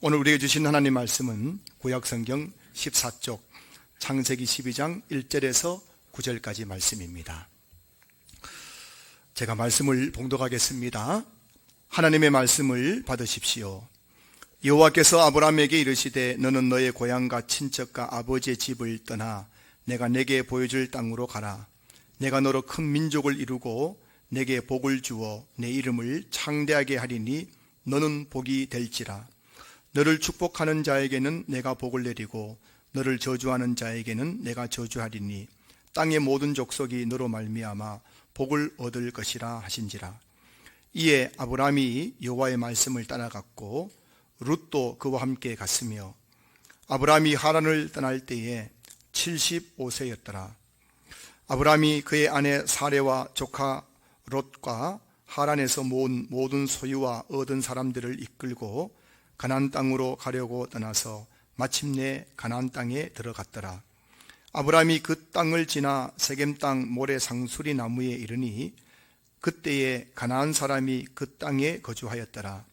오늘 우리에게 주신 하나님 말씀은 구약성경 14쪽 창세기 12장 1절에서 9절까지 말씀입니다. 제가 말씀을 봉독하겠습니다. 하나님의 말씀을 받으십시오. 여호와께서 아브라함에게 이르시되 너는 너의 고향과 친척과 아버지의 집을 떠나 내가 내게 보여줄 땅으로 가라. 내가 너로 큰 민족을 이루고 내게 복을 주어 내 이름을 창대하게 하리니 너는 복이 될지라. 너를 축복하는 자에게는 내가 복을 내리고 너를 저주하는 자에게는 내가 저주하리니 땅의 모든 족속이 너로 말미암아 복을 얻을 것이라 하신지라. 이에 아브라함이 여호와의 말씀을 따라갔고 룻도 그와 함께 갔으며 아브라함이 하란을 떠날 때에 75세였더라. 아브라함이 그의 아내 사레와 조카 롯과 하란에서 모은 모든 소유와 얻은 사람들을 이끌고 가나안 땅으로 가려고 떠나서 마침내 가나안 땅에 들어갔더라. 아브라함이 그 땅을 지나 세겜 땅 모래 상수리 나무에 이르니 그때에 가나안 사람이 그 땅에 거주하였더라.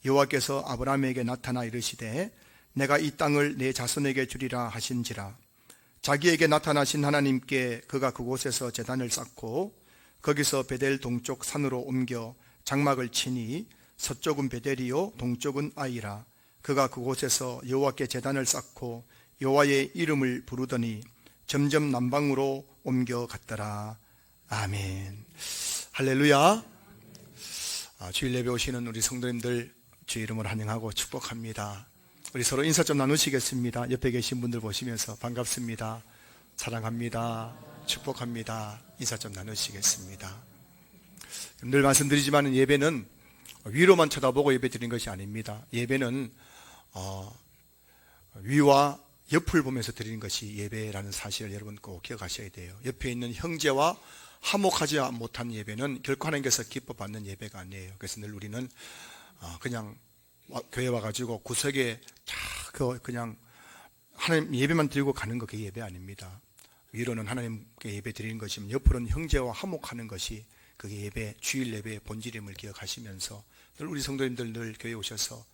여호와께서 아브라함에게 나타나 이르시되 내가 이 땅을 내 자손에게 주리라 하신지라. 자기에게 나타나신 하나님께 그가 그곳에서 제단을 쌓고 거기서 베델 동쪽 산으로 옮겨 장막을 치니 서쪽은 베델이요 동쪽은 아이라. 그가 그곳에서 여호와께 제단을 쌓고 여호와의 이름을 부르더니 점점 남방으로 옮겨갔더라. 아멘. 할렐루야. 주일 예배 오시는 우리 성도님들 주의 이름을 환영하고 축복합니다. 우리 서로 인사 좀 나누시겠습니다. 옆에 계신 분들 보시면서 반갑습니다, 사랑합니다, 축복합니다 인사 좀 나누시겠습니다. 늘 말씀드리지만 예배는 위로만 쳐다보고 예배 드리는 것이 아닙니다. 예배는 위와 옆을 보면서 드리는 것이 예배라는 사실을 여러분 꼭 기억하셔야 돼요. 옆에 있는 형제와 화목하지 못한 예배는 결코 하나님께서 기뻐 받는 예배가 아니에요. 그래서 늘 우리는 그냥 교회 와가지고 구석에 그냥 하나님 예배만 드리고 가는 거, 그게 예배 아닙니다. 위로는 하나님께 예배 드리는 것이면 옆으로는 형제와 화목하는 것이 그게 예배, 주일 예배의 본질임을 기억하시면서 늘 우리 성도님들 늘 교회에 오셔서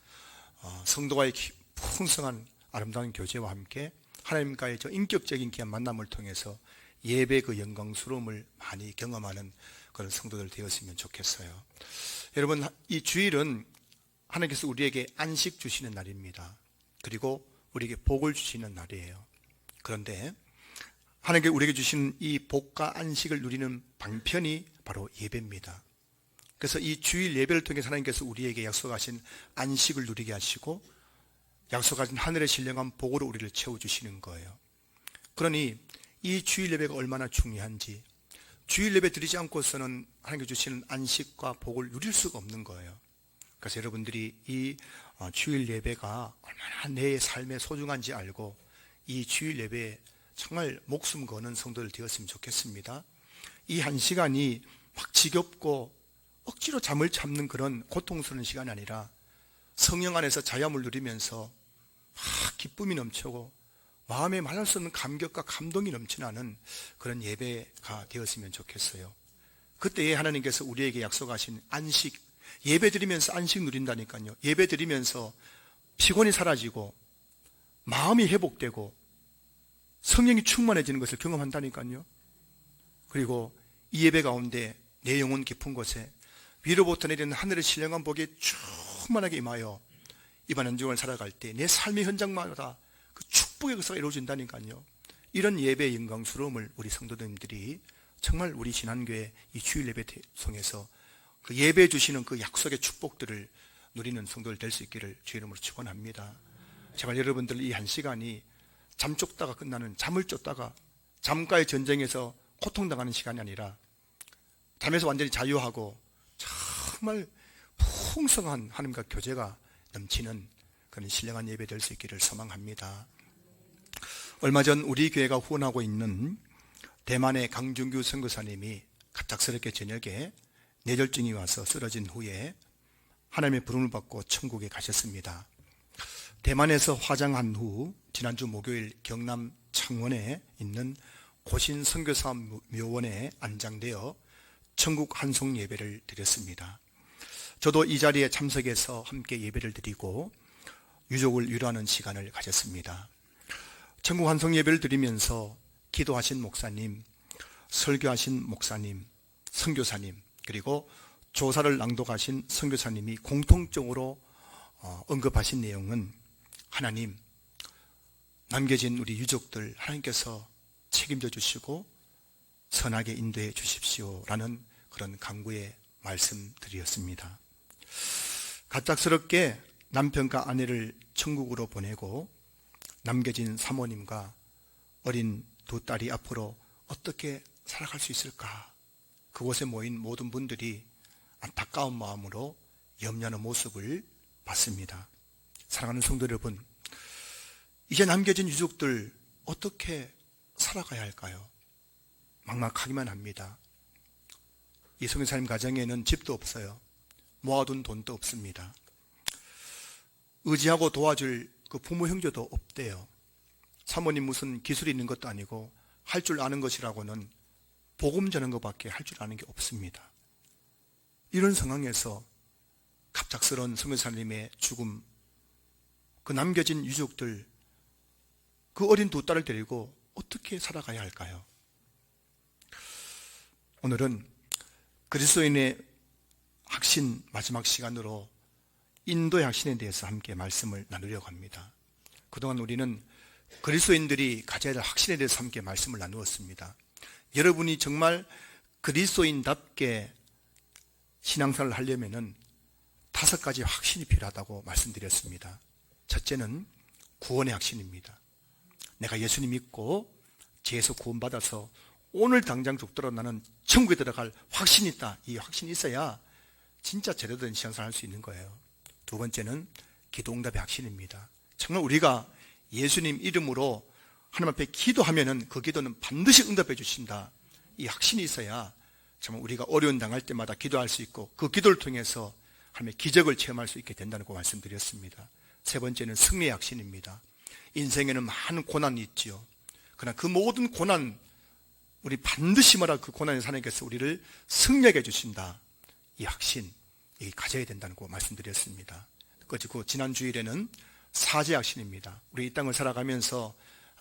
성도와의 풍성한 아름다운 교제와 함께 하나님과의 저 인격적인 귀한 만남을 통해서 예배 그 영광스러움을 많이 경험하는 그런 성도들 되었으면 좋겠어요. 여러분, 이 주일은 하나님께서 우리에게 안식 주시는 날입니다. 그리고 우리에게 복을 주시는 날이에요. 그런데 하나님께서 우리에게 주시는 이 복과 안식을 누리는 방편이 바로 예배입니다. 그래서 이 주일 예배를 통해서 하나님께서 우리에게 약속하신 안식을 누리게 하시고 약속하신 하늘의 신령한 복으로 우리를 채워주시는 거예요. 그러니 이 주일 예배가 얼마나 중요한지, 주일 예배 드리지 않고서는 하나님께서 주시는 안식과 복을 누릴 수가 없는 거예요. 그래서 여러분들이 이 주일 예배가 얼마나 내 삶에 소중한지 알고 이 주일 예배에 정말 목숨 거는 성도들 되었으면 좋겠습니다. 이 한 시간이 막 지겹고 억지로 잠을 참는 그런 고통스러운 시간이 아니라 성령 안에서 자유함을 누리면서 막 기쁨이 넘치고 마음에 말할 수 없는 감격과 감동이 넘치는 그런 예배가 되었으면 좋겠어요. 그때에 하나님께서 우리에게 약속하신 안식, 예배 드리면서 안식 누린다니까요. 예배 드리면서 피곤이 사라지고 마음이 회복되고 성령이 충만해지는 것을 경험한다니까요. 그리고 이 예배 가운데 내 영혼 깊은 곳에 위로부터 내리는 하늘의 신령한 복이 충만하게 임하여 이번 한 주간을 살아갈 때 내 삶의 현장마다 그 축복의 역사가 이루어진다니까요. 이런 예배의 영광스러움을 우리 성도님들이 정말 우리 신한교회 이 주일 예배 통해서 그 예배해 주시는 그 약속의 축복들을 누리는 성도들 될 수 있기를 주의 이름으로 축원합니다. 제발 여러분들 이 한 시간이 잠 쫓다가 끝나는, 잠을 쫓다가 잠과의 전쟁에서 고통당하는 시간이 아니라 잠에서 완전히 자유하고 정말 풍성한 하나님과 교제가 넘치는 그런 신령한 예배 될 수 있기를 소망합니다. 얼마 전 우리 교회가 후원하고 있는 대만의 강준규 선교사님이 갑작스럽게 저녁에 뇌졸중이 와서 쓰러진 후에 하나님의 부름을 받고 천국에 가셨습니다. 대만에서 화장한 후 지난주 목요일 경남 창원에 있는 고신 선교사 묘원에 안장되어 천국 환송 예배를 드렸습니다. 저도 이 자리에 참석해서 함께 예배를 드리고 유족을 위로하는 시간을 가졌습니다. 천국 환송 예배를 드리면서 기도하신 목사님, 설교하신 목사님, 선교사님, 그리고 조사를 낭독하신 선교사님이 공통적으로 언급하신 내용은 하나님, 남겨진 우리 유족들 하나님께서 책임져 주시고 선하게 인도해 주십시오 라는 그런 간구의 말씀들이었습니다. 갑작스럽게 남편과 아내를 천국으로 보내고 남겨진 사모님과 어린 두 딸이 앞으로 어떻게 살아갈 수 있을까? 그곳에 모인 모든 분들이 안타까운 마음으로 염려하는 모습을 봤습니다. 사랑하는 성도 여러분, 이제 남겨진 유족들 어떻게 살아가야 할까요? 막막하기만 합니다. 이 선교사님 가정에는 집도 없어요. 모아둔 돈도 없습니다. 의지하고 도와줄 그 부모 형제도 없대요. 사모님 무슨 기술이 있는 것도 아니고 할 줄 아는 것이라고는 복음 전하는 것밖에 할 줄 아는 게 없습니다. 이런 상황에서 갑작스러운 선교사님의 죽음, 그 남겨진 유족들, 그 어린 두 딸을 데리고 어떻게 살아가야 할까요? 오늘은 그리스도인의 확신 마지막 시간으로 인도의 확신에 대해서 함께 말씀을 나누려고 합니다. 그동안 우리는 그리스도인들이 가져야 할 확신에 대해서 함께 말씀을 나누었습니다. 여러분이 정말 그리스도인답게 신앙생활을 하려면은 5가지 확신이 필요하다고 말씀드렸습니다. 첫째는 구원의 확신입니다. 내가 예수님 믿고 죄에서 구원받아서 오늘 당장 죽더라도 나는 천국에 들어갈 확신이 있다. 이 확신이 있어야 진짜 제대로 된 신앙생활을 할 수 있는 거예요. 두 번째는 기도응답의 확신입니다. 정말 우리가 예수님 이름으로 하나님 앞에 기도하면은 그 기도는 반드시 응답해 주신다. 이 확신이 있어야 정말 우리가 어려운 당할 때마다 기도할 수 있고 그 기도를 통해서 하나님의 기적을 체험할 수 있게 된다는 거 말씀드렸습니다. 세 번째는 승리의 확신입니다. 인생에는 많은 고난이 있지요. 그러나 그 모든 고난, 우리 반드시 그 고난의 하나님께서 우리를 승리하게 해주신다. 이 확신, 이 가져야 된다는 거 말씀드렸습니다. 그리고 지난 주일에는 사죄 확신입니다. 우리 이 땅을 살아가면서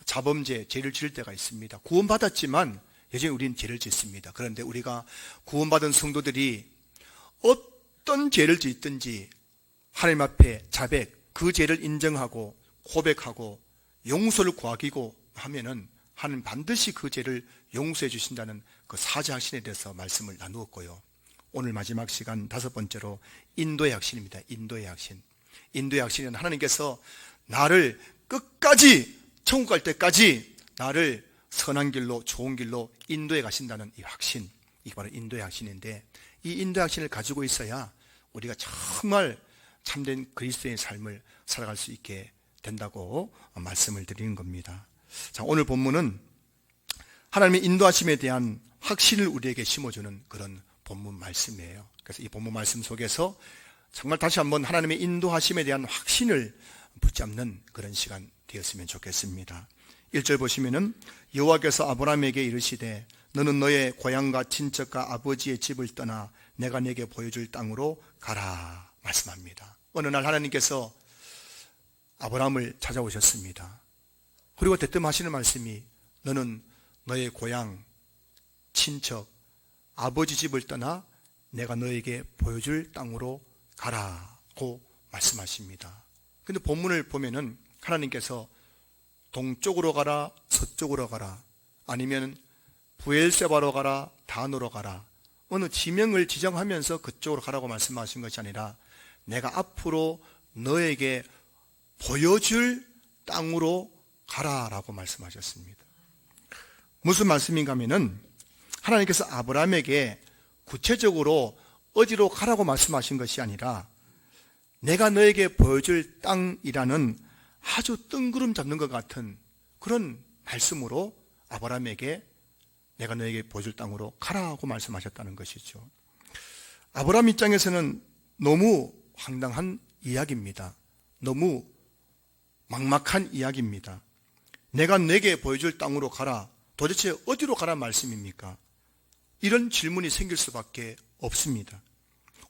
자범죄, 죄를 지을 때가 있습니다. 구원받았지만 여전히 우리는 죄를 짓습니다. 그런데 우리가 구원받은 성도들이 어떤 죄를 짓든지 하나님 앞에 자백, 그 죄를 인정하고 고백하고 용서를 구하기고 하면은 하나님 반드시 그 죄를 용서해 주신다는 그 사죄 확신에 대해서 말씀을 나누었고요. 오늘 마지막 시간 5번째로 인도의 확신입니다. 인도의 확신. 인도의 확신은 하나님께서 나를 끝까지 천국 갈 때까지 나를 선한 길로 좋은 길로 인도해 가신다는 이 확신, 이게 바로 인도의 확신인데, 이 인도의 확신을 가지고 있어야 우리가 정말 참된 그리스도의 삶을 살아갈 수 있게 된다고 말씀을 드리는 겁니다. 자, 오늘 본문은 하나님의 인도하심에 대한 확신을 우리에게 심어주는 그런 본문 말씀이에요. 그래서 이 본문 말씀 속에서 정말 다시 한번 하나님의 인도하심에 대한 확신을 붙잡는 그런 시간 되었으면 좋겠습니다. 1절 보시면은 여호와께서 아브라함에게 이르시되 너는 너의 고향과 친척과 아버지의 집을 떠나 내가 네게 보여줄 땅으로 가라 말씀합니다. 어느 날 하나님께서 아브라함을 찾아오셨습니다. 그리고 대뜸하시는 말씀이 너는 너의 고향, 친척, 아버지 집을 떠나 내가 너에게 보여줄 땅으로 가라고 말씀하십니다. 근데 본문을 보면은 하나님께서 동쪽으로 가라, 서쪽으로 가라, 아니면 부엘세바로 가라, 단으로 가라, 어느 지명을 지정하면서 그쪽으로 가라고 말씀하신 것이 아니라 내가 앞으로 너에게 보여줄 땅으로 가라라고 말씀하셨습니다. 무슨 말씀인가 하면은 하나님께서 아브라함에게 구체적으로 어디로 가라고 말씀하신 것이 아니라 내가 너에게 보여줄 땅이라는 아주 뜬구름 잡는 것 같은 그런 말씀으로 아브라함에게 내가 너에게 보여줄 땅으로 가라고 말씀하셨다는 것이죠. 아브라함 입장에서는 너무 황당한 이야기입니다. 너무 막막한 이야기입니다. 내가 내게 보여줄 땅으로 가라. 도대체 어디로 가란 말씀입니까? 이런 질문이 생길 수밖에 없습니다.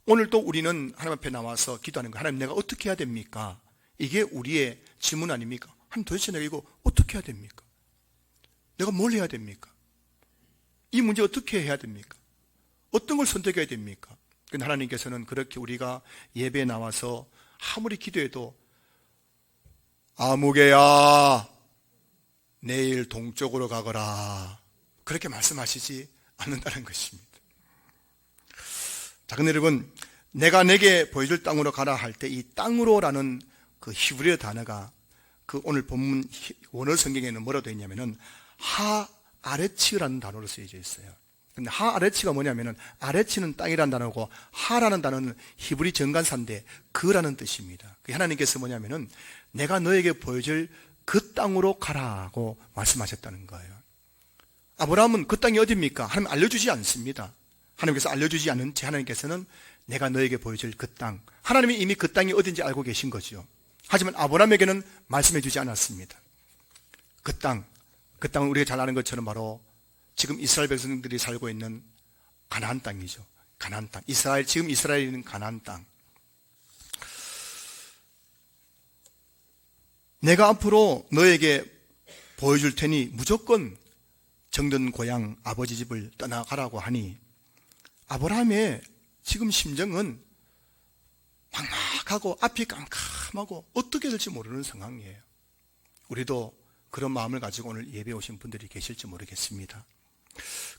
오늘 또 우리는 하나님 앞에 나와서 기도하는 거, 하나님 내가 어떻게 해야 됩니까? 이게 우리의 질문 아닙니까? 하나님, 도대체 내가 이거 어떻게 해야 됩니까? 내가 뭘 해야 됩니까? 이 문제 어떻게 해야 됩니까? 어떤 걸 선택해야 됩니까? 근데 하나님께서는 그렇게 우리가 예배에 나와서 아무리 기도해도 아무개야 내일 동쪽으로 가거라 그렇게 말씀하시지 않는다는 것입니다. 자, 근데 여러분, 내가 내게 보여줄 땅으로 가라 할 때 이 땅으로라는 그 히브리어 단어가 그 오늘 본문 원어 성경에는 뭐라고 되어 있냐면은 하아레츠라는 단어로 쓰여져 있어요. 근데 하아레츠가 뭐냐면은 아레츠는 땅이라는 단어고 하라는 단어는 히브리 정관사인데 그라는 뜻입니다. 하나님께서 뭐냐면은 내가 너에게 보여줄 그 땅으로 가라고 말씀하셨다는 거예요. 아브라함은 그 땅이 어디입니까? 하나님 알려주지 않습니다. 하나님께서 알려주지 않은 채 하나님께서는 내가 너에게 보여줄 그 땅, 하나님이 이미 그 땅이 어딘지 알고 계신 거죠. 하지만 아브라함에게는 말씀해 주지 않았습니다. 그 땅은 우리가 잘 아는 것처럼 바로 지금 이스라엘 백성들이 살고 있는 가나안 땅이죠. 가나안 땅. 지금 이스라엘에 있는 가나안 땅. 내가 앞으로 너에게 보여줄 테니 무조건 정든 고향 아버지 집을 떠나가라고 하니 아브라함의 지금 심정은 막막하고 앞이 깜깜하고 어떻게 될지 모르는 상황이에요. 우리도 그런 마음을 가지고 오늘 예배에 오신 분들이 계실지 모르겠습니다.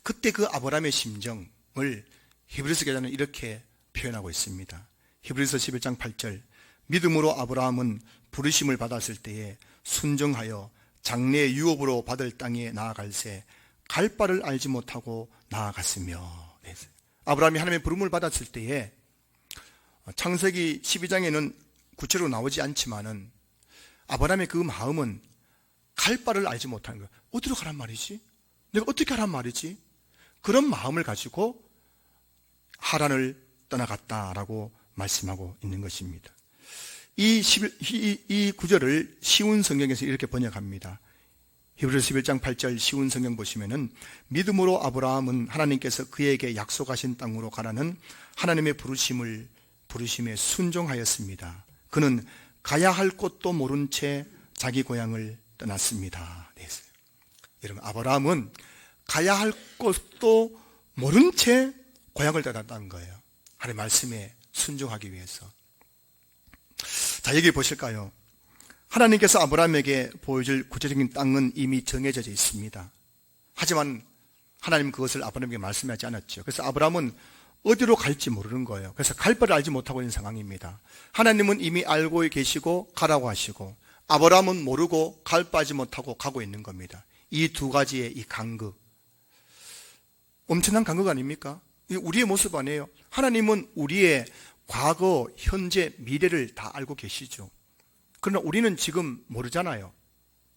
그때 그 아브라함의 심정을 히브리서 기자는 이렇게 표현하고 있습니다. 히브리서 11장 8절 믿음으로 아브라함은 부르심을 받았을 때에 순종하여 장래 유업으로 받을 땅에 나아갈새 갈 바를 알지 못하고 나아갔으며. 아브라함이 하나님의 부름을 받았을 때에 창세기 12장에는 구체적으로 나오지 않지만은 아브라함의 그 마음은 갈 바를 알지 못하는 거예요. 어디로 가란 말이지? 내가 어떻게 하란 말이지? 그런 마음을 가지고 하란을 떠나갔다라고 말씀하고 있는 것입니다. 이 구절을 쉬운 성경에서 이렇게 번역합니다. 히브리서 11장 8절 쉬운 성경 보시면은 믿음으로 아브라함은 하나님께서 그에게 약속하신 땅으로 가라는 하나님의 부르심에 순종하였습니다. 그는 가야 할 곳도 모른 채 자기 고향을 떠났습니다. 네. 여러분, 아브라함은 가야 할 곳도 모른 채 고향을 떠났다는 거예요. 하나님의 말씀에 순종하기 위해서. 자, 여기 보실까요? 하나님께서 아브라함에게 보여줄 구체적인 땅은 이미 정해져 있습니다. 하지만 하나님은 그것을 아브라함에게 말씀하지 않았죠. 그래서 아브라함은 어디로 갈지 모르는 거예요. 그래서 갈 바를 알지 못하고 있는 상황입니다. 하나님은 이미 알고 계시고 가라고 하시고 아브라함은 모르고 갈 바 알지 못하고 가고 있는 겁니다. 이 두 가지의 이 간극, 엄청난 간극 아닙니까? 우리의 모습 아니에요. 하나님은 우리의 과거, 현재, 미래를 다 알고 계시죠. 그러나 우리는 지금 모르잖아요.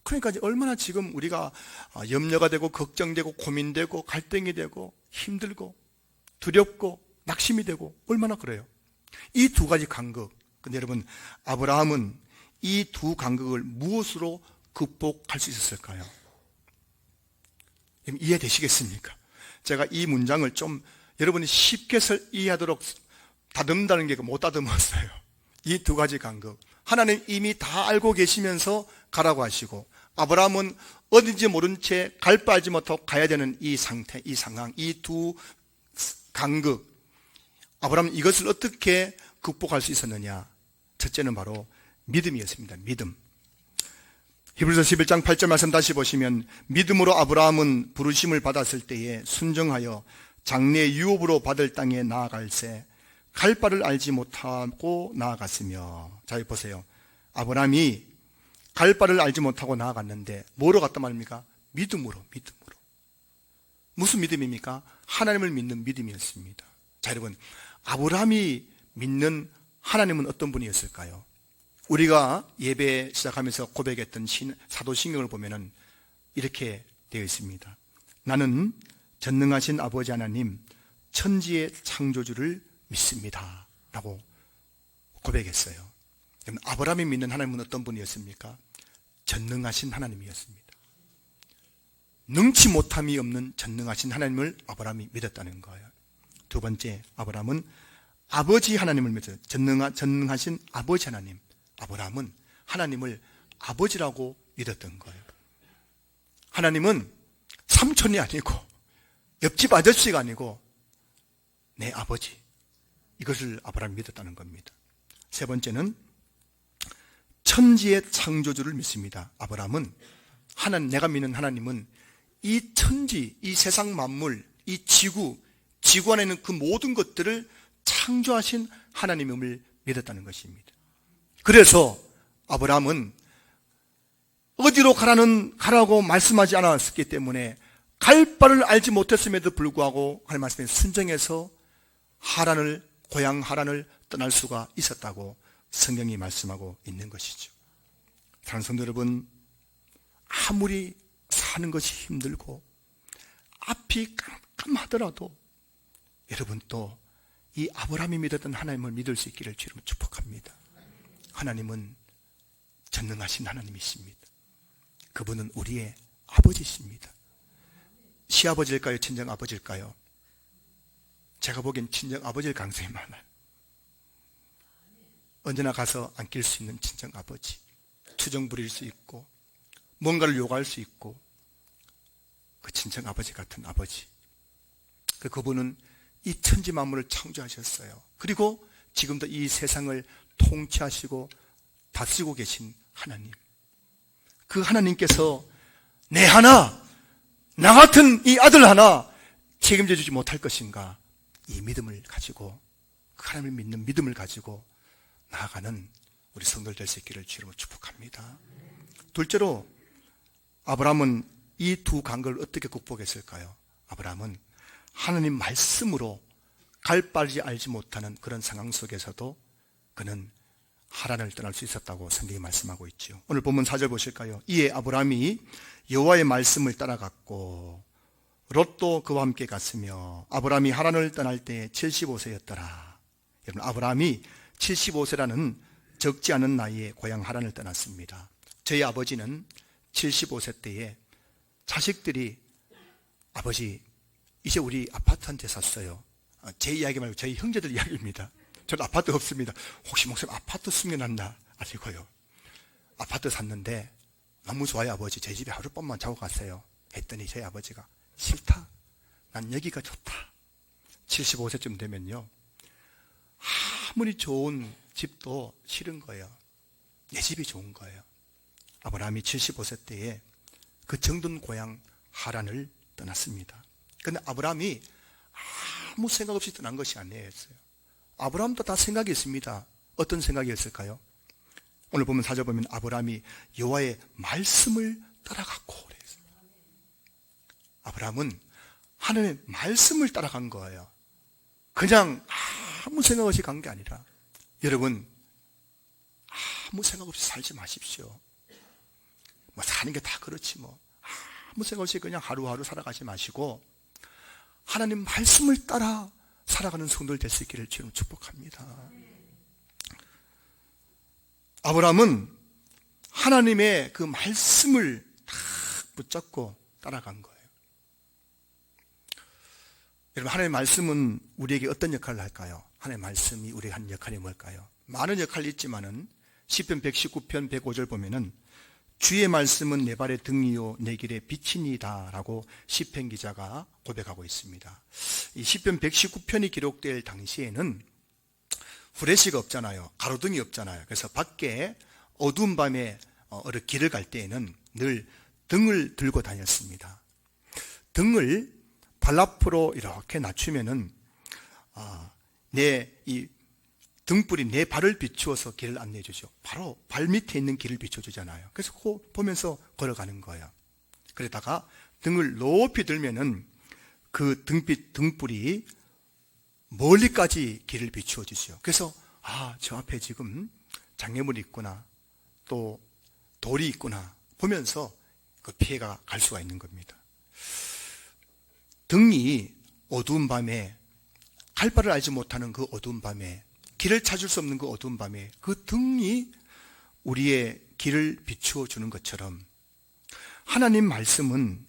그러니까 얼마나 지금 우리가 염려가 되고 걱정되고 고민되고 갈등이 되고 힘들고 두렵고 낙심이 되고 얼마나 그래요. 이 두 가지 간극. 근데 여러분, 아브라함은 이 두 간극을 무엇으로 극복할 수 있었을까요? 이해되시겠습니까? 제가 이 문장을 좀 여러분이 쉽게 이해하도록 다듬다는 게 못 다듬었어요. 이 두 가지 간극. 하나님 이미 다 알고 계시면서 가라고 하시고 아브라함은 어딘지 모른 채 갈 바 알지 못하고 가야 되는 이 상태, 이 상황, 이 두 간극. 아브라함은 이것을 어떻게 극복할 수 있었느냐? 첫째는 바로 믿음이었습니다. 믿음. 히브리서 11장 8절 말씀 다시 보시면 믿음으로 아브라함은 부르심을 받았을 때에 순종하여 장래 유업으로 받을 땅에 나아갈새 갈 바를 알지 못하고 나아갔으며. 자, 여기 보세요. 아브라함이 갈 바를 알지 못하고 나아갔는데 뭐로 갔단 말입니까? 믿음으로. 무슨 믿음입니까? 하나님을 믿는 믿음이었습니다. 자, 여러분, 아브라함이 믿는 하나님은 어떤 분이었을까요? 우리가 예배 시작하면서 고백했던 사도신경을 보면은 이렇게 되어 있습니다. 나는 전능하신 아버지 하나님, 천지의 창조주를 믿습니다 라고 고백했어요. 아브라함이 믿는 하나님은 어떤 분이었습니까? 전능하신 하나님이었습니다. 능치 못함이 없는 전능하신 하나님을 아브라함이 믿었다는 거예요. 두 번째, 아브라함은 아버지 하나님을 믿어요. 전능하신 아버지 하나님. 아브라함은 하나님을 아버지라고 믿었던 거예요. 하나님은 삼촌이 아니고 옆집 아저씨가 아니고 내 아버지, 이것을 아브라함이 믿었다는 겁니다. 세 번째는 천지의 창조주를 믿습니다. 아브라함은 내가 믿는 하나님은 이 천지, 이 세상 만물, 이 지구 안에 있는 그 모든 것들을 창조하신 하나님임을 믿었다는 것입니다. 그래서 아브라함은 어디로 가라고 말씀하지 않았기 때문에 갈 바를 알지 못했음에도 불구하고 하나님 말씀에 순종해서 고향 하란을 떠날 수가 있었다고 성경이 말씀하고 있는 것이죠. 사랑하는 성도 여러분, 아무리 사는 것이 힘들고 앞이 깜깜하더라도 여러분 또 이 아브라함이 믿었던 하나님을 믿을 수 있기를 주로 축복합니다. 하나님은 전능하신 하나님이십니다. 그분은 우리의 아버지십니다. 시아버지일까요? 친정 아버지일까요? 제가 보기엔 친정 아버지일 가능성이 많아요. 언제나 가서 안길 수 있는 친정 아버지, 투정 부릴 수 있고 뭔가를 요구할 수 있고 그 친정 아버지 같은 아버지, 그분은 이 천지 만물을 창조하셨어요. 그리고 지금도 이 세상을 통치하시고 다스리고 계신 하나님, 그 하나님께서 나 같은 이 아들 하나 책임져 주지 못할 것인가, 이 믿음을 가지고, 그 하나님을 믿는 믿음을 가지고 나아가는 우리 성도들 될 수 있기를 주로 축복합니다. 둘째로 아브라함은 이 두 관계를 어떻게 극복했을까요? 아브라함은 하나님 말씀으로 갈 바를 알지 못하는 그런 상황 속에서도 그는 하란을 떠날 수 있었다고 성경이 말씀하고 있죠. 오늘 본문 4절 보실까요? 이에 아브라함이 여호와의 말씀을 따라갔고 롯도 그와 함께 갔으며 아브라함이 하란을 떠날 때 75세였더라. 여러분, 아브라함이 75세라는 적지 않은 나이에 고향 하란을 떠났습니다. 저희 아버지는 75세 때에 자식들이 아버지 이제 우리 아파트 한 채 샀어요. 제 이야기 말고 저희 형제들 이야기입니다. 저는 아파트 없습니다. 혹시 목사님 아파트 숨겨놨나? 아니고요. 아파트 샀는데 너무 좋아요 아버지, 제 집에 하룻밤만 자고 가세요 했더니 저희 아버지가 싫다, 난 여기가 좋다. 75세쯤 되면요, 아무리 좋은 집도 싫은 거예요. 내 집이 좋은 거예요. 아브라함이 75세 때에 그 정든 고향 하란을 떠났습니다. 그런데 아브라함이 아무 생각 없이 떠난 것이 아니었어요. 아브라함도 다 생각이 있습니다. 어떤 생각이었을까요? 오늘 보면 4절 보면 아브라함이 여호와의 말씀을 따라갔고 그랬어요. 아브라함은 하나님의 말씀을 따라간 거예요. 그냥 아무 생각 없이 간 게 아니라, 여러분 아무 생각 없이 살지 마십시오. 사는 게 다 그렇지 아무 생각 없이 그냥 하루하루 살아가지 마시고 하나님 말씀을 따라 살아가는 성도들 될 수 있기를 주님 축복합니다. 아브라함은 하나님의 그 말씀을 딱 붙잡고 따라간 거예요. 여러분, 하나님의 말씀은 우리에게 어떤 역할을 할까요? 하나님의 말씀이 우리에게 한 역할이 뭘까요? 많은 역할이 있지만은 시편 119편 105절 보면은 주의 말씀은 내 발의 등이요 내 길의 빛이니이다 라고 시편 기자가 고백하고 있습니다. 이 시편 119편이 기록될 당시에는 후레쉬가 없잖아요. 가로등이 없잖아요. 그래서 밖에 어두운 밤에 길을 갈 때에는 늘 등을 들고 다녔습니다. 등을 발 앞으로 이렇게 낮추면은 이 등불이 내 발을 비추어서 길을 안내해 주죠. 바로 발 밑에 있는 길을 비춰주잖아요. 그래서 그거 보면서 걸어가는 거예요. 그러다가 등을 높이 들면은 그 등불이 멀리까지 길을 비추어 주죠. 그래서 저 앞에 지금 장애물이 있구나, 또 돌이 있구나 보면서 그 피해가 갈 수가 있는 겁니다. 등이 어두운 밤에, 갈 바를 알지 못하는 그 어두운 밤에, 길을 찾을 수 없는 그 어두운 밤에 그 등이 우리의 길을 비추어 주는 것처럼 하나님 말씀은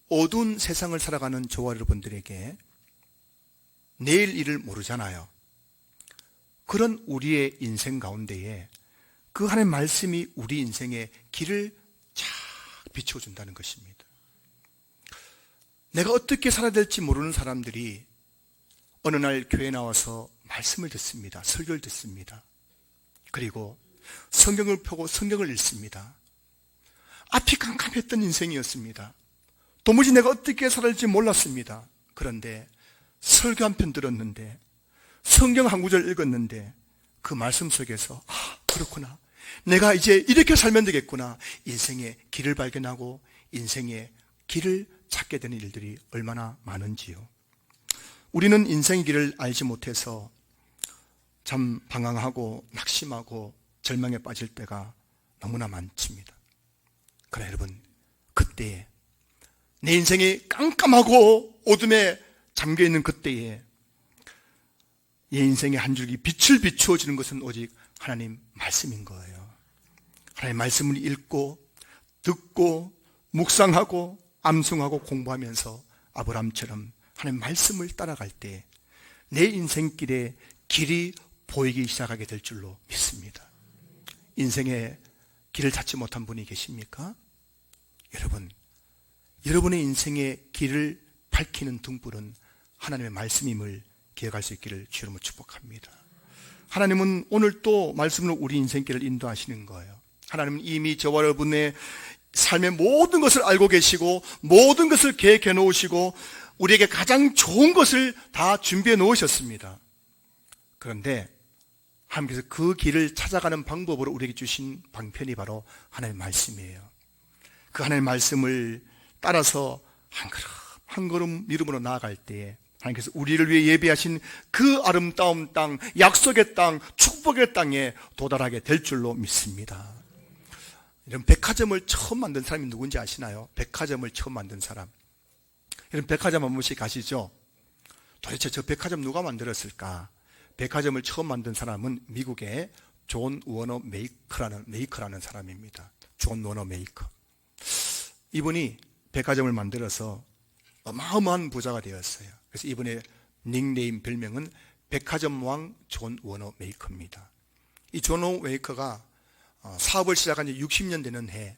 어두운 세상을 살아가는 저와 여러분들에게 내일 일을 모르잖아요. 그런 우리의 인생 가운데에 그 하나님의 말씀이 우리 인생의 길을 쫙 비춰준다는 것입니다. 내가 어떻게 살아야 될지 모르는 사람들이 어느 날 교회에 나와서 말씀을 듣습니다. 설교를 듣습니다. 그리고 성경을 펴고 성경을 읽습니다. 앞이 깜깜했던 인생이었습니다. 도무지 내가 어떻게 살아야 할지 몰랐습니다. 그런데 설교 한 편 들었는데, 성경 한 구절 읽었는데 그 말씀 속에서 그렇구나, 내가 이제 이렇게 살면 되겠구나, 인생의 길을 발견하고 인생의 길을 찾게 되는 일들이 얼마나 많은지요. 우리는 인생의 길을 알지 못해서 참 방황하고 낙심하고 절망에 빠질 때가 너무나 많습니다. 그러나 여러분, 그때에, 내 인생이 깜깜하고 어둠에 잠겨있는 그때에 내 인생의 한 줄기 빛을 비추어주는 것은 오직 하나님 말씀인 거예요. 하나님 말씀을 읽고 듣고 묵상하고 암송하고 공부하면서 아브라함처럼 하나님 말씀을 따라갈 때 내 인생길에 길이 보이기 시작하게 될 줄로 믿습니다. 인생의 길을 찾지 못한 분이 계십니까? 여러분, 여러분의 인생의 길을 밝히는 등불은 하나님의 말씀임을 기억할 수 있기를 주님으로 축복합니다. 하나님은 오늘 또 말씀으로 우리 인생길을 인도하시는 거예요. 하나님은 이미 저와 여러분의 삶의 모든 것을 알고 계시고 모든 것을 계획해 놓으시고 우리에게 가장 좋은 것을 다 준비해 놓으셨습니다. 그런데 하나님께서 그 길을 찾아가는 방법으로 우리에게 주신 방편이 바로 하나님의 말씀이에요. 그 하나님의 말씀을 따라서 한 걸음 한 걸음 믿음으로 나아갈 때에 하나님께서 우리를 위해 예비하신 그 아름다운 땅, 약속의 땅, 축복의 땅에 도달하게 될 줄로 믿습니다. 이런 백화점을 처음 만든 사람이 누군지 아시나요? 백화점을 처음 만든 사람. 이런 백화점 한 번씩 가시죠? 도대체 저 백화점 누가 만들었을까? 백화점을 처음 만든 사람은 미국의 존 워너 메이커라는 사람입니다. 존 워너 메이커. 이분이 백화점을 만들어서 어마어마한 부자가 되었어요. 그래서 이분의 닉네임 별명은 백화점 왕 존 워너 메이커입니다. 이 존 워너 메이커가 사업을 시작한 지 60년 되는 해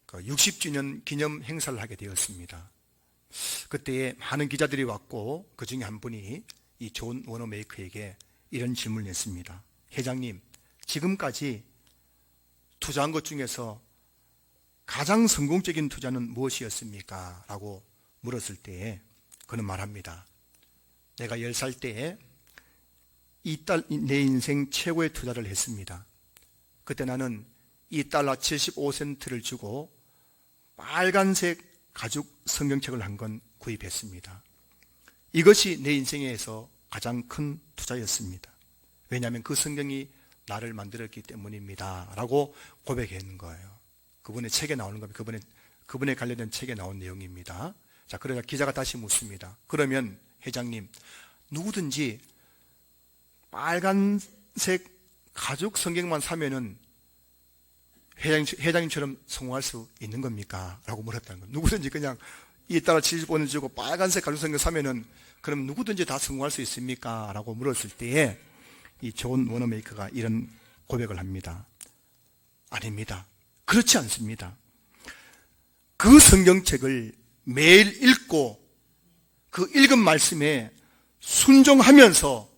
60주년 기념 행사를 하게 되었습니다. 그때에 많은 기자들이 왔고 그 중에 한 분이 이 존 워너 메이커에게 이런 질문을 했습니다. 회장님, 지금까지 투자한 것 중에서 가장 성공적인 투자는 무엇이었습니까? 라고 물었을 때에 그는 말합니다. 내가 10살 때에 내 인생 최고의 투자를 했습니다. 그때 나는 $2 75센트를 주고 빨간색 가죽 성경책을 한 권 구입했습니다. 이것이 내 인생에서 가장 큰 투자였습니다. 왜냐하면 그 성경이 나를 만들었기 때문입니다. 라고 고백했는 거예요. 그분의 책에 나오는 겁니다. 그분에 관련된 책에 나온 내용입니다. 자, 그러자 기자가 다시 묻습니다. 그러면 회장님, 누구든지 빨간색 가죽 성경만 사면은 회장님처럼 성공할 수 있는 겁니까? 라고 물었다는 거예요. 누구든지 그냥 $2 75을 주고 빨간색 가죽 성경 사면은 그럼 누구든지 다 성공할 수 있습니까? 라고 물었을 때에 이 존 워너 메이커가 이런 고백을 합니다. 아닙니다. 그렇지 않습니다. 그 성경책을 매일 읽고 그 읽은 말씀에 순종하면서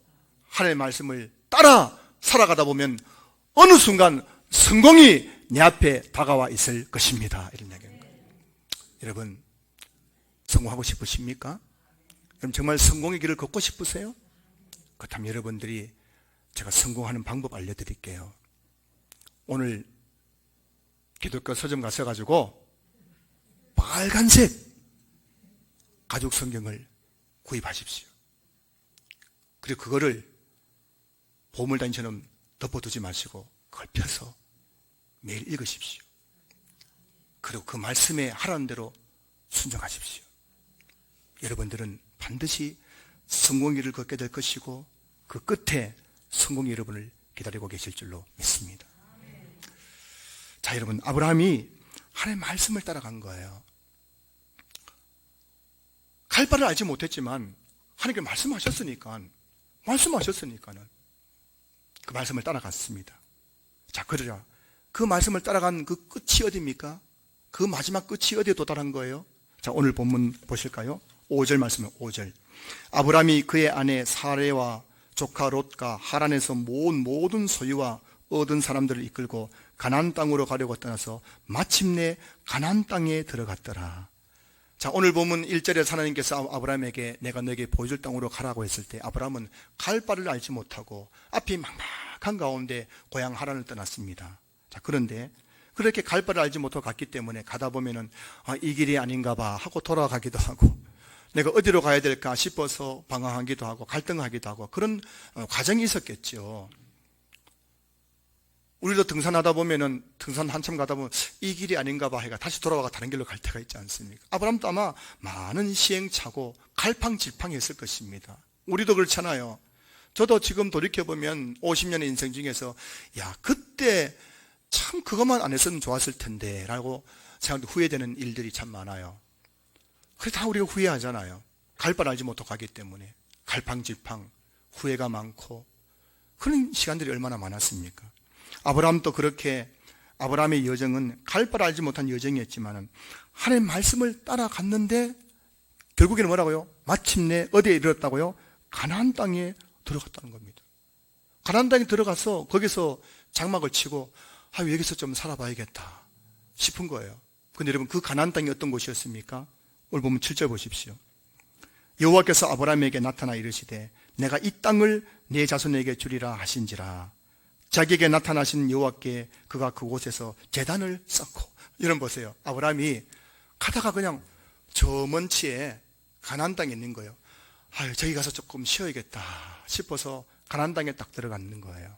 하나님의 말씀을 따라 살아가다 보면 어느 순간 성공이 내 앞에 다가와 있을 것입니다. 이런 이야기입니다. 여러분, 성공하고 싶으십니까? 그럼 정말 성공의 길을 걷고 싶으세요? 그렇다면 여러분들이 제가 성공하는 방법 알려드릴게요. 오늘 기독교 서점 가셔가지고 빨간색 가죽 성경을 구입하십시오. 그리고 그거를 보물단처럼 덮어두지 마시고 그걸 펴서 매일 읽으십시오. 그리고 그 말씀에 하라는 대로 순종하십시오. 여러분들은 반드시 성공의 길을 걷게 될 것이고 그 끝에 성공이 여러분을 기다리고 계실 줄로 믿습니다. 자, 여러분, 아브라함이 하나님의 말씀을 따라간 거예요. 갈 바를 알지 못했지만 하나님께 말씀하셨으니까는 그 말씀을 따라갔습니다. 자, 그러자 그 말씀을 따라간 그 끝이 어디입니까? 그 마지막 끝이 어디에 도달한 거예요? 자, 오늘 본문 보실까요? 5절 말씀이에요. 5절. 아브라함이 그의 아내 사레와 조카 롯과 하란에서 모은 모든 소유와 얻은 사람들을 이끌고 가나안 땅으로 가려고 떠나서 마침내 가나안 땅에 들어갔더라. 자, 오늘 보면 1절에서 하나님께서 아브라함에게 내가 너에게 보여줄 땅으로 가라고 했을 때 아브라함은 갈 바를 알지 못하고 앞이 막막한 가운데 고향 하란을 떠났습니다. 자, 그런데 그렇게 갈 바를 알지 못하고 갔기 때문에 가다 보면은 이 길이 아닌가 봐 하고 돌아가기도 하고 내가 어디로 가야 될까 싶어서 방황하기도 하고 갈등하기도 하고 그런 과정이 있었겠죠. 우리도 등산하다 보면은 등산 한참 가다 보면 이 길이 아닌가 봐 해가 다시 돌아와가 다른 길로 갈 때가 있지 않습니까? 아브라함도 아마 많은 시행착오 갈팡질팡했을 것입니다. 우리도 그렇잖아요. 저도 지금 돌이켜보면 50년의 인생 중에서 야, 그때 참 그것만 안 했으면 좋았을 텐데 라고 생각도 후회되는 일들이 참 많아요. 그래 다 우리가 후회하잖아요. 갈 바를 알지 못하고 가기 때문에 갈팡질팡 후회가 많고 그런 시간들이 얼마나 많았습니까? 아브라함도 그렇게 아브라함의 여정은 갈 바를 알지 못한 여정이었지만 하나님의 말씀을 따라갔는데 결국에는 뭐라고요? 마침내 어디에 이르렀다고요? 가나안 땅에 들어갔다는 겁니다. 가나안 땅에 들어가서 거기서 장막을 치고 여기서 좀 살아봐야겠다 싶은 거예요. 근데 여러분 그 가나안 땅이 어떤 곳이었습니까? 오늘 보면 7절 보십시오. 여호와께서 아브라함에게 나타나 이르시되 내가 이 땅을 내 자손에게 주리라 하신지라. 자기에게 나타나신 여호와께 그가 그곳에서 제단을 쌓고. 여러분 보세요. 아브라함이 가다가 그냥 저 먼치에 가나안 땅에 있는 거예요. 저기 가서 조금 쉬어야겠다 싶어서 가나안 땅에 딱 들어가는 거예요.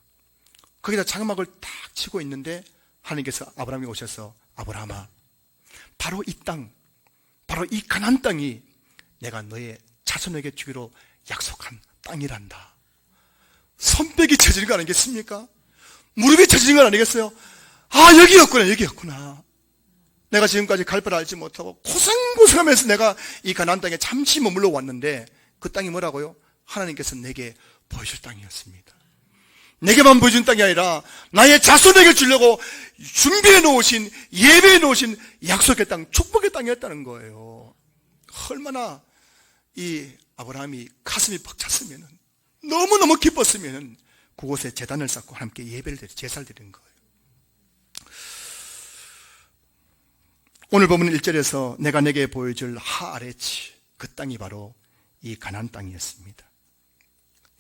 거기다 장막을 딱 치고 있는데 하나님께서 아브라함이 오셔서 아브라함아, 바로 이 땅, 바로 이 가나안 땅이 내가 너의 자손에게 주기로 약속한 땅이란다. 손뼉이 쳐지는 거 아니겠습니까? 무릎이 쳐지는 건 아니겠어요? 여기였구나. 내가 지금까지 갈 바를 알지 못하고 고생하면서 내가 이 가나안 땅에 잠시 머물러 왔는데 그 땅이 뭐라고요? 하나님께서 내게 보여줄 땅이었습니다. 내게만 보여준 땅이 아니라 나의 자손에게 주려고 준비해 놓으신, 예배해 놓으신 약속의 땅, 축복의 땅이었다는 거예요. 얼마나 이 아브라함이 가슴이 벅찼으면, 너무너무 기뻤으면 그곳에 제단을 쌓고 함께 예배를 드리고 제사를 드리는 거예요. 오늘 보면 1절에서 내가 내게 보여줄 하아레치, 그 땅이 바로 이 가나안 땅이었습니다.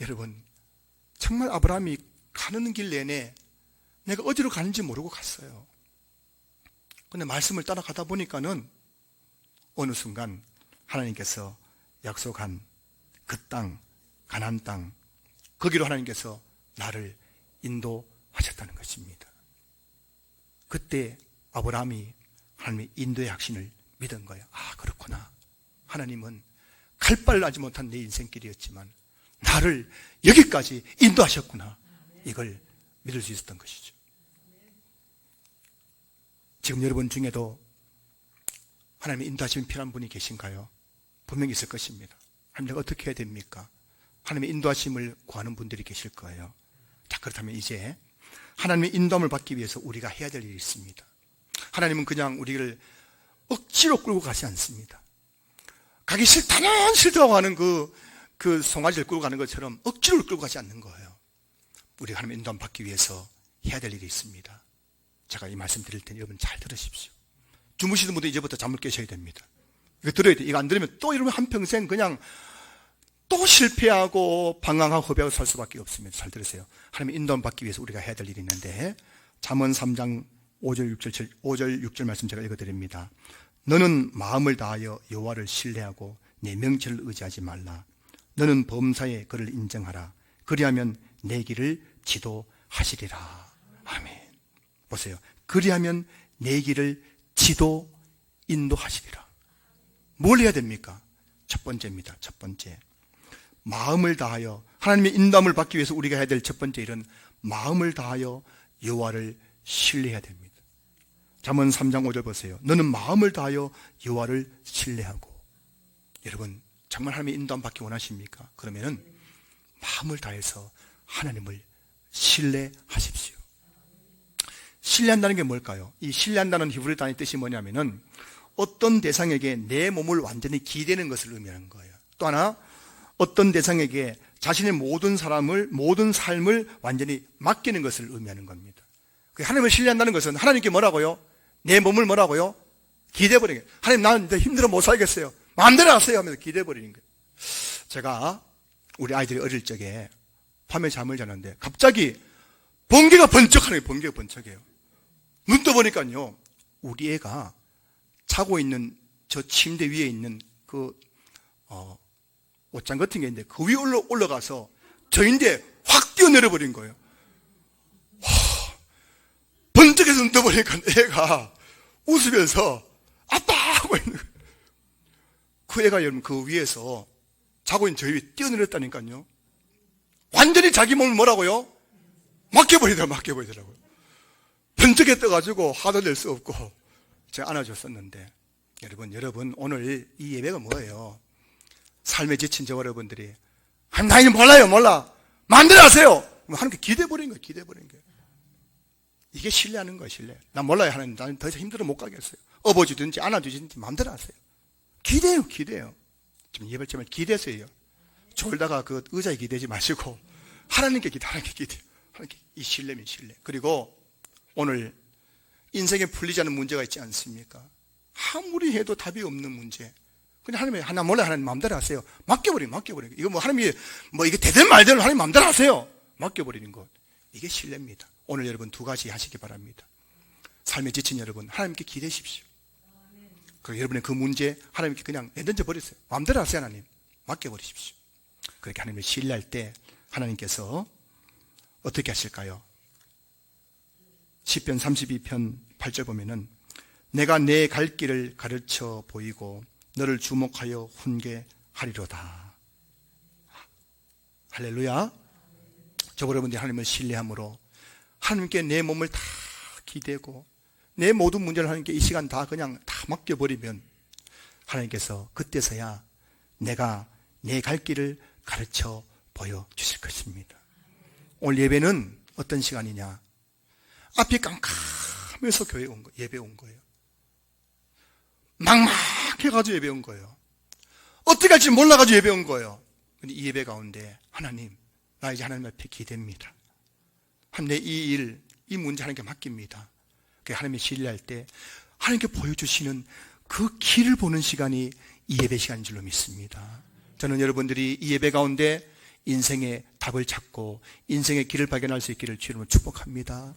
여러분, 정말 아브라함이 가는 길 내내 내가 어디로 가는지 모르고 갔어요. 근데 말씀을 따라가다 보니까는 어느 순간 하나님께서 약속한 그 땅, 가나안 땅, 거기로 하나님께서 나를 인도하셨다는 것입니다. 그때 아브라함이 하나님의 인도의 확신을 믿은 거예요. 그렇구나. 하나님은 갈 바를 알지 못한 내 인생길이었지만 나를 여기까지 인도하셨구나. 이걸 믿을 수 있었던 것이죠. 지금 여러분 중에도 하나님의 인도하심이 필요한 분이 계신가요? 분명히 있을 것입니다. 하나님, 내가 어떻게 해야 됩니까? 하나님의 인도하심을 구하는 분들이 계실 거예요. 자, 그렇다면 이제 하나님의 인도함을 받기 위해서 우리가 해야 될 일이 있습니다. 하나님은 그냥 우리를 억지로 끌고 가지 않습니다. 가기 싫다면 싫다고 하는 그 송아지를 끌고 가는 것처럼 억지로 끌고 가지 않는 거예요. 우리가 하나님의 인도함 받기 위해서 해야 될 일이 있습니다. 제가 이 말씀 드릴 테니 여러분 잘 들으십시오. 주무시는 분들 이제부터 잠을 깨셔야 됩니다. 이거 들어야 돼. 이거 안 들으면 또 이러면 한평생 그냥 또 실패하고 방황하고 허비하고 살 수밖에 없습니다. 잘 들으세요. 하나님의 인도함 받기 위해서 우리가 해야 될 일이 있는데 잠언 3장 5절 6절 말씀 제가 읽어드립니다. 너는 마음을 다하여 여호와를 신뢰하고 내 명철을 의지하지 말라. 너는 범사에 그를 인정하라. 그리하면 내 길을 지도하시리라. 아멘. 보세요. 그리하면 내 길을 인도하시리라. 뭘 해야 됩니까? 첫 번째입니다. 첫 번째. 마음을 다하여, 하나님의 인도함을 받기 위해서 우리가 해야 될 첫 번째 일은 마음을 다하여 여호와를 신뢰해야 됩니다. 잠언 3장 5절 보세요. 너는 마음을 다하여 여호와를 신뢰하고. 여러분, 정말 하나님의 인도함 받기 원하십니까? 그러면은 마음을 다해서 하나님을 신뢰하십시오. 신뢰한다는 게 뭘까요? 이 신뢰한다는 히브리 단어의 뜻이 뭐냐면은 어떤 대상에게 내 몸을 완전히 기대는 것을 의미하는 거예요. 또 하나, 어떤 대상에게 자신의 모든 삶을 완전히 맡기는 것을 의미하는 겁니다. 하나님을 신뢰한다는 것은 하나님께 뭐라고요? 내 몸을 뭐라고요? 기대버리는 거예요. 하나님, 나는 힘들어 못 살겠어요. 마음대로 하세요 하면서 기대버리는 거예요. 제가 우리 아이들이 어릴 적에 밤에 잠을 자는데 갑자기 번개가 번쩍하는 거예요. 번개가 번쩍해요. 눈 떠보니까요, 우리 애가 자고 있는 저 침대 위에 있는 그 옷장 같은 게 있는데 그 위에 올라가서 저인데 확 뛰어내려 버린 거예요. 번쩍해서 눈 떠보니까 애가 웃으면서 아빠 하고 있는 거예요. 그 애가 여러분 그 위에서 자고 있는 저 위에 뛰어내렸다니까요. 완전히 자기 몸을 뭐라고요? 맡겨버리더라고요. 번쩍해 떠가지고 화도 낼 수 없고 제가 안아줬었는데, 여러분 오늘 이 예배가 뭐예요? 삶에 지친 저 여러분들이 나 이거 몰라 마음대로 하세요 하나님께 기대버린 거예요. 이게 신뢰하는 거예요. 신뢰. 난 몰라요. 하나님, 나는 더 이상 힘들어 못 가겠어요. 업어주든지 안아주든지 마음대로 하세요. 기대요. 지금 예배를 기대세요. 졸다가 그 의자에 기대지 마시고 하나님께 기대요. 하나님께. 이 신뢰면 신뢰. 그리고 오늘 인생에 풀리지 않는 문제가 있지 않습니까? 아무리 해도 답이 없는 문제. 그냥 하나님이 하나 몰라요. 하나님 마음대로 하세요. 맡겨버리는. 이거 뭐 하나님이 뭐 이게 되든 말든 하나님 마음대로 하세요. 맡겨버리는 것. 이게 신뢰입니다. 오늘 여러분 두 가지 하시기 바랍니다. 삶에 지친 여러분, 하나님께 기대십시오. 그리고 여러분의 그 문제 하나님께 그냥 내던져 버리세요. 마음대로 하세요. 하나님 맡겨버리십시오. 그렇게 하나님을 신뢰할 때 하나님께서 어떻게 하실까요? 시편 32편 8절 보면은 내가 내 갈 길을 가르쳐 보이고 너를 주목하여 훈계하리로다. 할렐루야. 저 여러분들이 하나님을 신뢰함으로 하나님께 내 몸을 다 기대고 내 모든 문제를 하나님께 이 시간 다 그냥 다 맡겨버리면 하나님께서 그때서야 내가 내 갈 길을 가르쳐 보여주실 것입니다. 오늘 예배는 어떤 시간이냐? 앞이 깜깜해서 교회에 온 거예요. 예배에 온 거예요. 막막해가지고 예배에 온 거예요. 어떻게 할지 몰라가지고 예배에 온 거예요. 근데 이 예배 가운데 하나님, 나 이제 하나님 앞에 기대입니다. 내 이 일, 이 문제 하나님께 맡깁니다. 하나님의 신뢰할 때 하나님께 보여주시는 그 길을 보는 시간이 이 예배 시간인 줄로 믿습니다. 저는 여러분들이 이 예배 가운데 인생의 답을 찾고 인생의 길을 발견할 수 있기를 주님으로 축복합니다.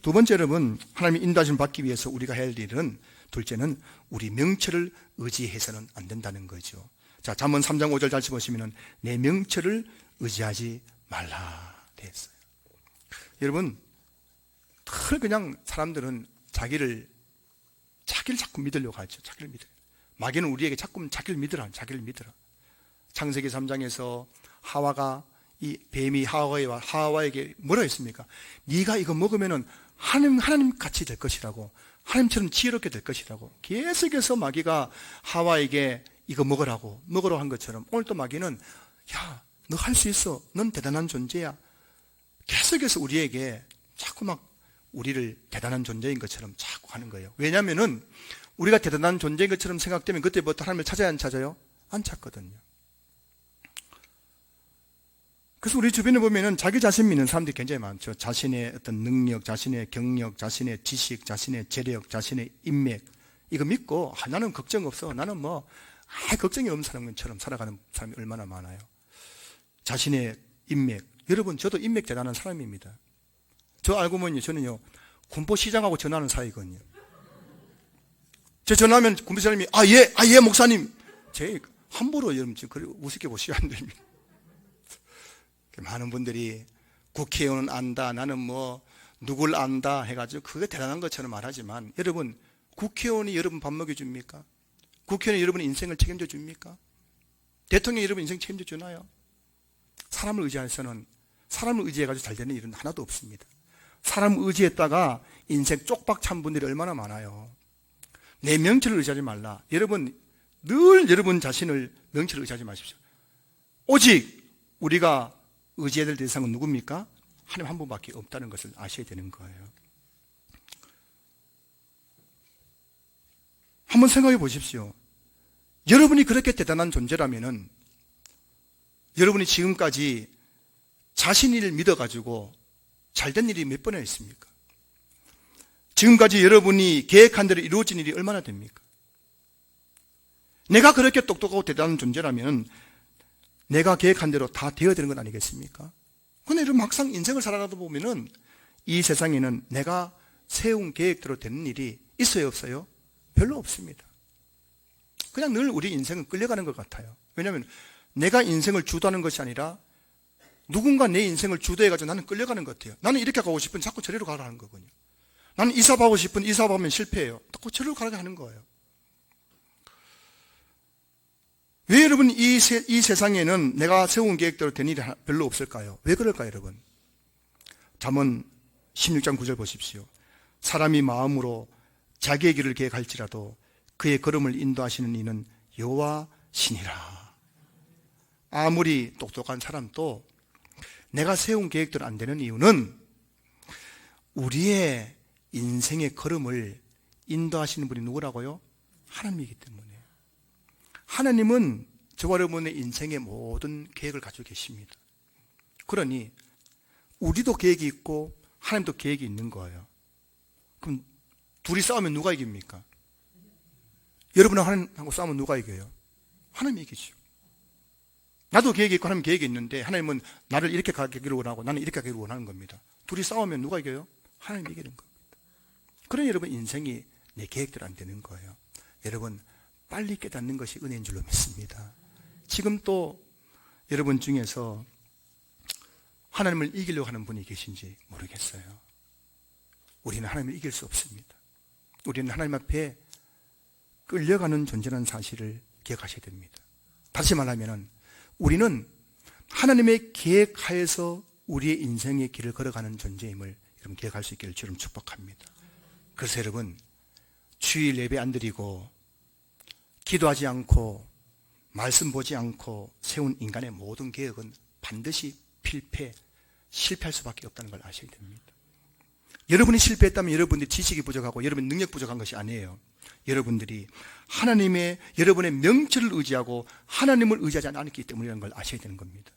두 번째, 여러분, 하나님의 인도하심을 받기 위해서 우리가 해야 할 일은, 둘째는 우리 명철을 의지해서는 안 된다는 거죠. 자, 잠언 3장 5절 다시 보시면은 내 명철을 의지하지 말라 되었어요. 여러분, 그냥 사람들은 자기를 자꾸 믿으려고 하죠. 자기를 믿어요. 마귀는 우리에게 자꾸 자기를 믿으라. 창세기 3장에서 하와가 이 뱀이 하와에게 뭐라 했습니까? 네가 이거 먹으면은 하나님 같이 될 것이라고, 하나님처럼 지혜롭게 될 것이라고 계속해서 마귀가 하와에게 이거 먹으라고 한 것처럼 오늘 또 마귀는 야, 너 할 수 있어. 넌 대단한 존재야. 계속해서 우리에게 자꾸 막 우리를 대단한 존재인 것처럼 자꾸 하는 거예요. 왜냐하면은 우리가 대단한 존재인 것처럼 생각되면 그때부터 하나님을 찾아야 안 찾아요? 안 찾거든요. 그래서 우리 주변에 보면은 자기 자신 믿는 사람들이 굉장히 많죠. 자신의 어떤 능력, 자신의 경력, 자신의 지식, 자신의 재력, 자신의 인맥, 이거 믿고 나는 걱정 없어. 나는 걱정이 없는 사람처럼 살아가는 사람이 얼마나 많아요. 자신의 인맥. 여러분, 저도 인맥 대단한 사람입니다. 저 알고 보니 저는요, 군포시장하고 전화하는 사이거든요. 제 전화하면 군포시장님이 예, 목사님. 제 함부로 여러분 지금 그리 우습게 보시면 안 됩니다. 많은 분들이 국회의원은 안다, 나는 누굴 안다 해가지고 그게 대단한 것처럼 말하지만, 여러분, 국회의원이 여러분 밥 먹여줍니까? 국회의원이 여러분의 인생을 책임져 줍니까? 대통령이 여러분 인생 책임져 주나요? 사람을 의지해서는, 사람을 의지해가지고 잘 되는 일은 하나도 없습니다. 사람을 의지했다가 인생 쪽박 찬 분들이 얼마나 많아요. 내 명철을 의지하지 말라. 여러분, 늘 여러분 자신을 명철을 의지하지 마십시오. 오직 우리가 의지해야 될 대상은 누굽니까? 하나님 한 분밖에 없다는 것을 아셔야 되는 거예요. 한번 생각해 보십시오. 여러분이 그렇게 대단한 존재라면은 여러분이 지금까지 자신을 믿어가지고 잘된 일이 몇 번이나 있습니까? 지금까지 여러분이 계획한 대로 이루어진 일이 얼마나 됩니까? 내가 그렇게 똑똑하고 대단한 존재라면 내가 계획한 대로 다 되어야 되는 건 아니겠습니까? 그런데 여러분 막상 인생을 살아가다 보면은 이 세상에는 내가 세운 계획대로 되는 일이 있어요, 없어요? 별로 없습니다. 그냥 늘 우리 인생은 끌려가는 것 같아요. 왜냐하면 내가 인생을 주도하는 것이 아니라 누군가 내 인생을 주도해가지고 나는 끌려가는 것 같아요. 나는 이렇게 가고 싶으면 자꾸 저리로 가라는 거거든요. 나는 이 사업하고 싶은 이 사업하면 실패해요. 자꾸 저리로 가라고 하는 거예요. 왜 여러분 이 세상에는 내가 세운 계획대로 된 일이 별로 없을까요? 왜 그럴까요, 여러분? 잠언 16장 9절 보십시오. 사람이 마음으로 자기의 길을 계획할지라도 그의 걸음을 인도하시는 이는 여호와시니라. 아무리 똑똑한 사람도 내가 세운 계획대로 안 되는 이유는 우리의 인생의 걸음을 인도하시는 분이 누구라고요? 하나님이기 때문에. 하나님은 저와 여러분의 인생의 모든 계획을 가지고 계십니다. 그러니 우리도 계획이 있고 하나님도 계획이 있는 거예요. 그럼 둘이 싸우면 누가 이깁니까? 여러분은 하나님하고 싸우면 누가 이겨요? 하나님이 이기죠. 나도 계획이 있고 하나님 계획이 있는데 하나님은 나를 이렇게 가기를 원하고 나는 이렇게 가기를 원하는 겁니다. 둘이 싸우면 누가 이겨요? 하나님이 이기는 겁니다. 그러니 여러분 인생이 내 계획대로 안 되는 거예요. 여러분 빨리 깨닫는 것이 은혜인 줄로 믿습니다. 지금 또 여러분 중에서 하나님을 이기려고 하는 분이 계신지 모르겠어요. 우리는 하나님을 이길 수 없습니다. 우리는 하나님 앞에 끌려가는 존재라는 사실을 기억하셔야 됩니다. 다시 말하면 우리는 하나님의 계획하에서 우리의 인생의 길을 걸어가는 존재임을 여러분 기억할 수 있기를 주님 축복합니다. 그래서 여러분 주일 예배 안 드리고 기도하지 않고 말씀 보지 않고 세운 인간의 모든 계획은 반드시 실패할 수밖에 없다는 걸 아셔야 됩니다. 여러분이 실패했다면 여러분들이 지식이 부족하고 여러분의 능력 부족한 것이 아니에요. 여러분들이 여러분의 명철을 의지하고 하나님을 의지하지 않기 때문이라는 걸 아셔야 되는 겁니다.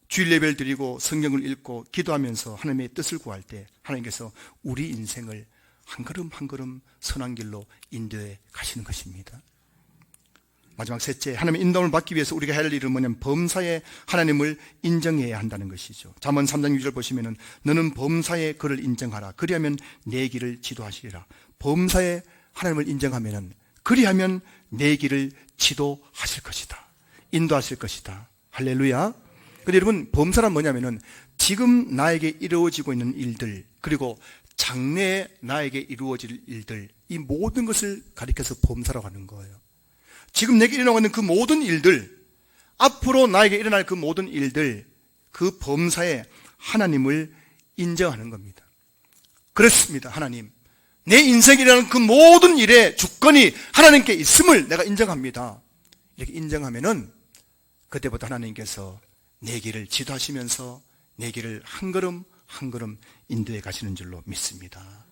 주일 예배를 드리고 성경을 읽고 기도하면서 하나님의 뜻을 구할 때 하나님께서 우리 인생을 한 걸음 한 걸음 선한 길로 인도해 가시는 것입니다. 마지막 셋째, 하나님의 인도를 받기 위해서 우리가 해야 할 일은 뭐냐면 범사에 하나님을 인정해야 한다는 것이죠. 잠언 3장 6절 보시면은 너는 범사에 그를 인정하라. 그리하면 내 길을 지도하시리라. 범사에 하나님을 인정하면은 그리하면 내 길을 지도하실 것이다. 인도하실 것이다. 할렐루야. 근데 여러분 범사란 뭐냐면은 지금 나에게 이루어지고 있는 일들 그리고 장래에 나에게 이루어질 일들 이 모든 것을 가리켜서 범사라고 하는 거예요. 지금 내게 일어나고 있는 그 모든 일들 앞으로 나에게 일어날 그 모든 일들 그 범사에 하나님을 인정하는 겁니다. 그렇습니다. 하나님 내 인생에 일어나는 그 모든 일의 주권이 하나님께 있음을 내가 인정합니다. 이렇게 인정하면은 그때부터 하나님께서 내 길을 지도하시면서 내 길을 한 걸음 한 걸음 인도해 가시는 줄로 믿습니다.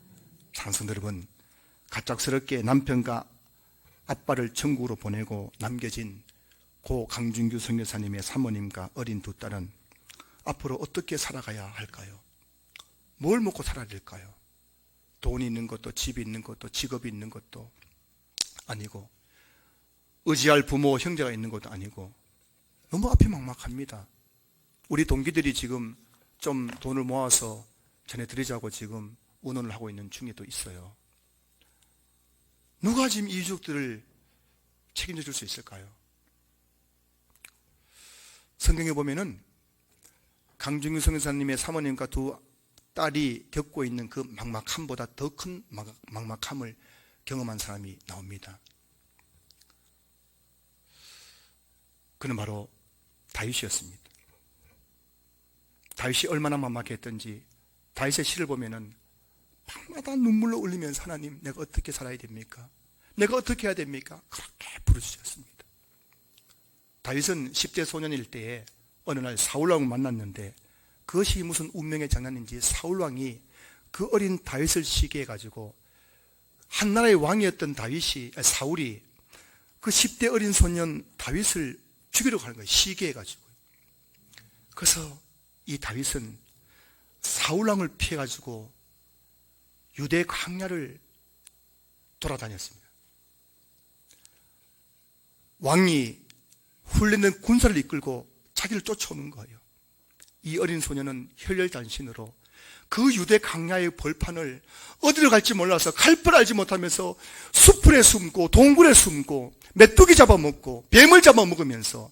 사랑하는 여러분, 갑작스럽게 남편과 아빠를 천국으로 보내고 남겨진 고 강준규 선교사님의 사모님과 어린 두 딸은 앞으로 어떻게 살아가야 할까요? 뭘 먹고 살아야 될까요? 돈이 있는 것도 집이 있는 것도 직업이 있는 것도 아니고 의지할 부모 형제가 있는 것도 아니고 너무 앞이 막막합니다. 우리 동기들이 지금 좀 돈을 모아서 전해드리자고 지금 운운을 하고 있는 중에도 있어요. 누가 지금 이 유족들을 책임져 줄 수 있을까요? 성경에 보면은 강준규 선교사님의 사모님과 두 딸이 겪고 있는 그 막막함보다 더 큰 막막함을 경험한 사람이 나옵니다. 그는 바로 다윗이었습니다. 다윗이 얼마나 막막했던지 다윗의 시를 보면은 밤마다 눈물로 흘리면서 하나님 내가 어떻게 살아야 됩니까? 내가 어떻게 해야 됩니까? 그렇게 부르짖었습니다. 다윗은 10대 소년일 때에 어느 날 사울왕을 만났는데 그것이 무슨 운명의 장난인지 사울왕이 그 어린 다윗을 시기해 가지고 한나라의 왕이었던 사울이 그 10대 어린 소년 다윗을 죽이려고 하는 거예요. 시기해가지고. 그래서 이 다윗은 사울왕을 피해가지고 유대 광야를 돌아다녔습니다. 왕이 훈련된 군사를 이끌고 자기를 쫓아오는 거예요. 이 어린 소년은 혈혈단신으로 그 유대 광야의 벌판을 어디로 갈지 몰라서 갈 뻔 알지 못하면서 수풀에 숨고 동굴에 숨고 메뚜기 잡아먹고 뱀을 잡아먹으면서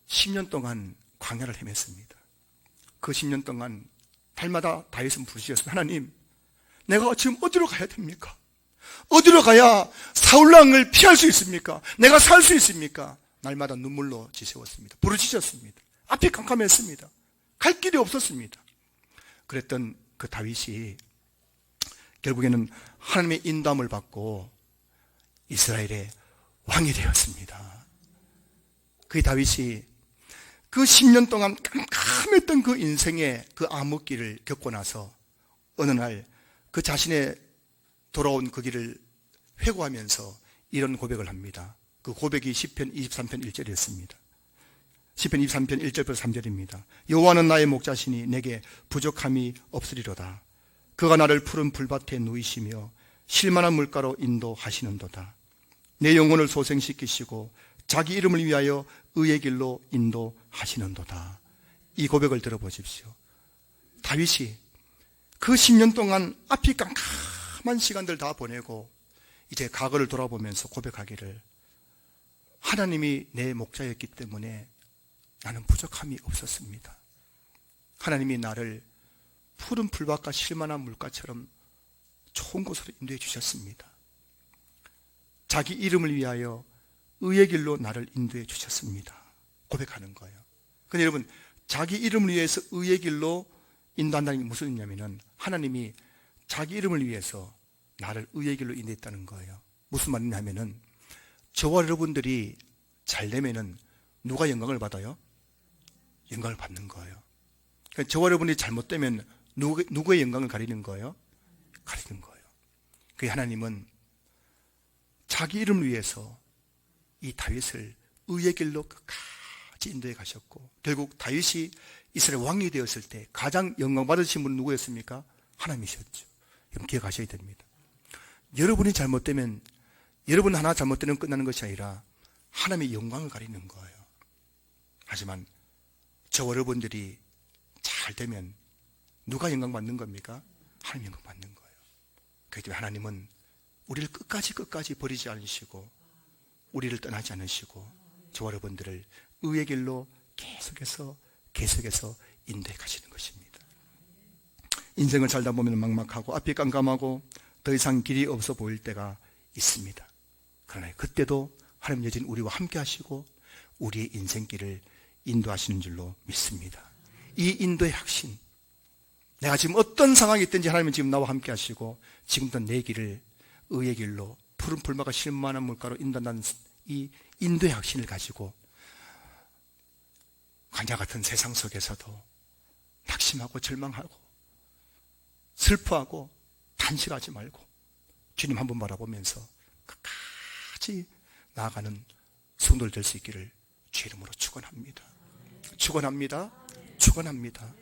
10년 동안 광야를 헤맸습니다. 그 10년 동안 달마다 다윗은 부르짖었습니다. 하나님, 내가 지금 어디로 가야 됩니까? 어디로 가야 사울왕을 피할 수 있습니까? 내가 살 수 있습니까? 날마다 눈물로 지새웠습니다. 부르짖었습니다. 앞이 깜깜했습니다. 갈 길이 없었습니다. 그랬던 그 다윗이 결국에는 하나님의 인도함을 받고 이스라엘의 왕이 되었습니다. 그 다윗이 그 10년 동안 깜깜했던 그 인생의 그 암흑기를 겪고 나서 어느 날 그 자신의 돌아온 그 길을 회고하면서 이런 고백을 합니다. 그 고백이 시편 23편 1절이었습니다. 시편 23편 1절부터 3절입니다. 여호와는 나의 목자시니 내게 부족함이 없으리로다. 그가 나를 푸른 풀밭에 누이시며 쉴만한 물가로 인도하시는도다. 내 영혼을 소생시키시고 자기 이름을 위하여 의의 길로 인도하시는도다. 이 고백을 들어보십시오. 다윗이 그 10년 동안 앞이 깜깜한 시간들 다 보내고 이제 과거를 돌아보면서 고백하기를, 하나님이 내 목자였기 때문에 나는 부족함이 없었습니다. 하나님이 나를 푸른 풀밭과 쉴만한 물가처럼 좋은 곳으로 인도해 주셨습니다. 자기 이름을 위하여 의의 길로 나를 인도해 주셨습니다. 고백하는 거예요. 근데 여러분, 자기 이름을 위해서 의의 길로 인도한다는 게 무슨 의미냐면은 하나님이 자기 이름을 위해서 나를 의의 길로 인도했다는 거예요. 무슨 말이냐면은 저와 여러분들이 잘 되면은 누가 영광을 받아요? 영광을 받는 거예요. 그러니까 저와 여러분이 잘못되면 누구의 영광을 가리는 거예요? 가리는 거예요. 그 하나님은 자기 이름을 위해서 이 다윗을 의의 길로 끝까지 인도해 가셨고, 결국 다윗이 이스라엘 왕이 되었을 때 가장 영광 받으신 분은 누구였습니까? 하나님이셨죠. 여러분 기억하셔야 됩니다. 여러분이 잘못되면, 여러분 하나 잘못되면 끝나는 것이 아니라 하나님의 영광을 가리는 거예요. 하지만 저와 여러분들이 잘 되면 누가 영광 받는 겁니까? 하나님 영광 받는 거예요. 그렇기 때문에 하나님은 우리를 끝까지 버리지 않으시고 우리를 떠나지 않으시고 저와 여러분들을 의의 길로 계속해서 인도해 가시는 것입니다. 인생을 살다 보면 막막하고 앞이 깜깜하고 더 이상 길이 없어 보일 때가 있습니다. 그러나 그때도 하나님 여전히 우리와 함께 하시고 우리의 인생길을 인도하시는 줄로 믿습니다. 이 인도의 확신, 내가 지금 어떤 상황이 있든지 하나님은 지금 나와 함께 하시고 지금도 내 길을 의의 길로 푸른 풀마가 쉴만한 물가로 인도한다는 이 인도의 확신을 가지고 광야 같은 세상 속에서도 낙심하고 절망하고 슬퍼하고 단식하지 말고 주님 한 번 바라보면서 끝까지 나아가는 성도들 될 수 있기를 주 이름으로 축원합니다. 축원합니다. 축원합니다.